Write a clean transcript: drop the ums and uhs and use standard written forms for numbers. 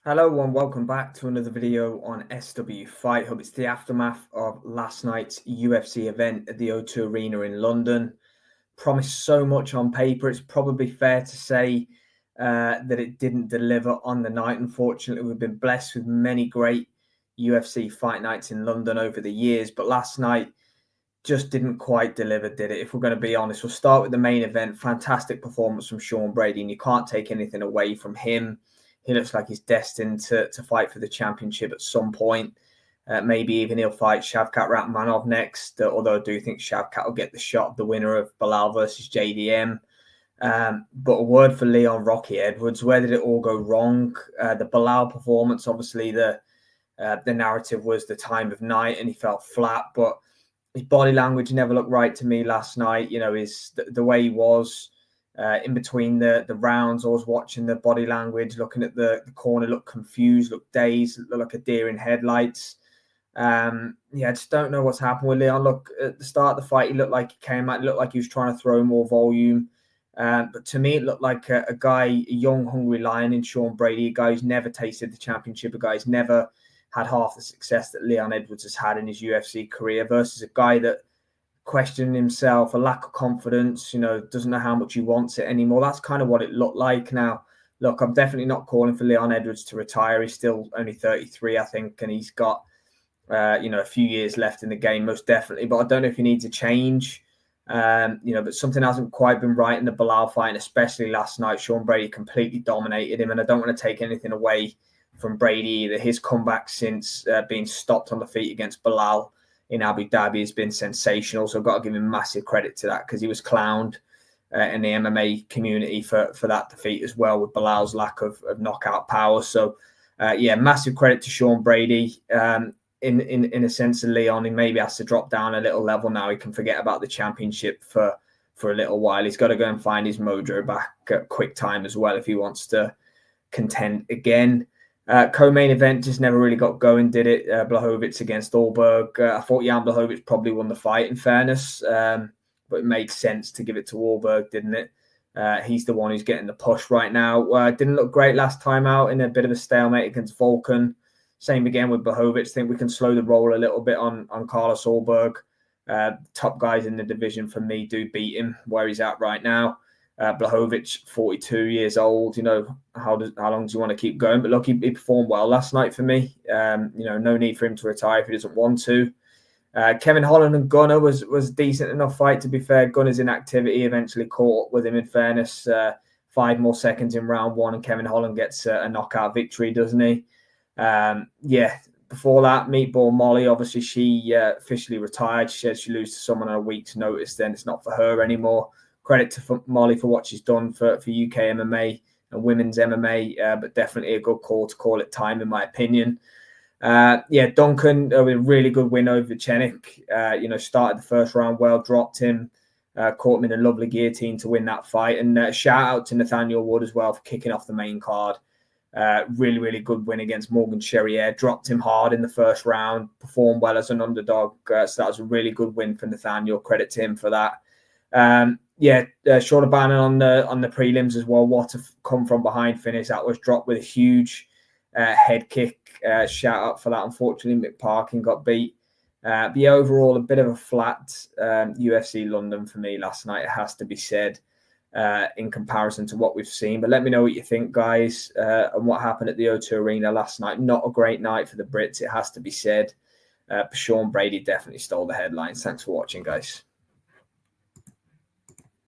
Hello and welcome back to another video on SW Fight Hub. It's the aftermath of last night's UFC event at the O2 Arena in London. Promised so much on paper. It's probably fair to say that it didn't deliver on the night. Unfortunately, we've been blessed with many great UFC fight nights in London over the years, but last night just didn't quite deliver, did it? If we're going to be honest, we'll start with the main event. Fantastic performance from Sean Brady, and you can't take anything away from him. He looks like he's destined to fight for the championship at some point. Maybe even he'll fight Shavkat Rakhmonov next, although I do think Shavkat will get the shot of the winner of Bilal versus JDM. But a word for Leon Rocky Edwards. Where did it all go wrong? The Bilal performance, obviously the narrative was the time of night and he felt flat, but his body language never looked right to me last night. You know, the way he was in between the rounds. I was watching the body language, looking at the corner, looked confused, looked dazed, looked like a deer in headlights. I just don't know what's happened with Leon. Look, at the start of the fight, he looked like he came out, looked like he was trying to throw more volume. But to me, it looked like a guy, a young, hungry lion in Sean Brady, a guy who's never tasted the championship, a guy who's never had half the success that Leon Edwards has had in his UFC career, versus a guy that questioning himself, a lack of confidence, doesn't know how much he wants it anymore. That's kind of what it looked like. Now, look, I'm definitely not calling for Leon Edwards to retire. He's still only 33, I think, and he's got, a few years left in the game, most definitely. But I don't know if he needs a change. But something hasn't quite been right in the Bilal fight, and especially last night. Sean Brady completely dominated him, and I don't want to take anything away from Brady either. His comeback since being stopped on the feet against Bilal in Abu Dhabi has been sensational. So I've got to give him massive credit to that, because he was clowned in the MMA community for that defeat as well, with Bilal's lack of knockout power. So massive credit to Sean Brady. In a sense of Leon, he maybe has to drop down a little level now. He can forget about the championship for a little while. He's got to go and find his mojo back at quick time as well if he wants to contend again. Co-main event just never really got going, did it? Blachowicz against Allberg. I thought Jan Blachowicz probably won the fight, in fairness, but it made sense to give it to Allberg, didn't it? He's the one who's getting the push right now. Didn't look great last time out, in a bit of a stalemate against Volkan. Same again with Blachowicz. I think we can slow the roll a little bit on Carlos Allberg. Top guys in the division for me do beat him where he's at right now. Blachowicz, 42 years old. How long do you want to keep going? But look, he performed well last night for me. No need for him to retire if he doesn't want to. Kevin Holland and Gunnar was a decent enough fight, to be fair. Gunnar's inactivity eventually caught up with him, in fairness. 5 more seconds in round 1, and Kevin Holland gets a knockout victory, doesn't he? Before that, Meatball Molly, obviously she officially retired. She said she loses to someone on a week's notice, then it's not for her anymore. Credit to Molly for what she's done for UK MMA and women's MMA, but definitely a good call to call it time, in my opinion. Duncan with a really good win over Chenik. Started the first round well, dropped him, caught him in a lovely guillotine to win that fight. And shout out to Nathaniel Wood as well for kicking off the main card. Really, really good win against Morgan Cherrier. Dropped him hard in the first round, performed well as an underdog. So that was a really good win for Nathaniel. Credit to him for that. Shorter Bannon on the prelims as well. What a come from behind finish. That was dropped with a huge head kick. Shout out for that. Unfortunately, Mick Parkin got beat. Overall, a bit of a flat UFC London for me last night, it has to be said, in comparison to what we've seen. But let me know what you think, guys, and what happened at the O2 Arena last night. Not a great night for the Brits, it has to be said. Sean Brady definitely stole the headlines. Thanks for watching, guys.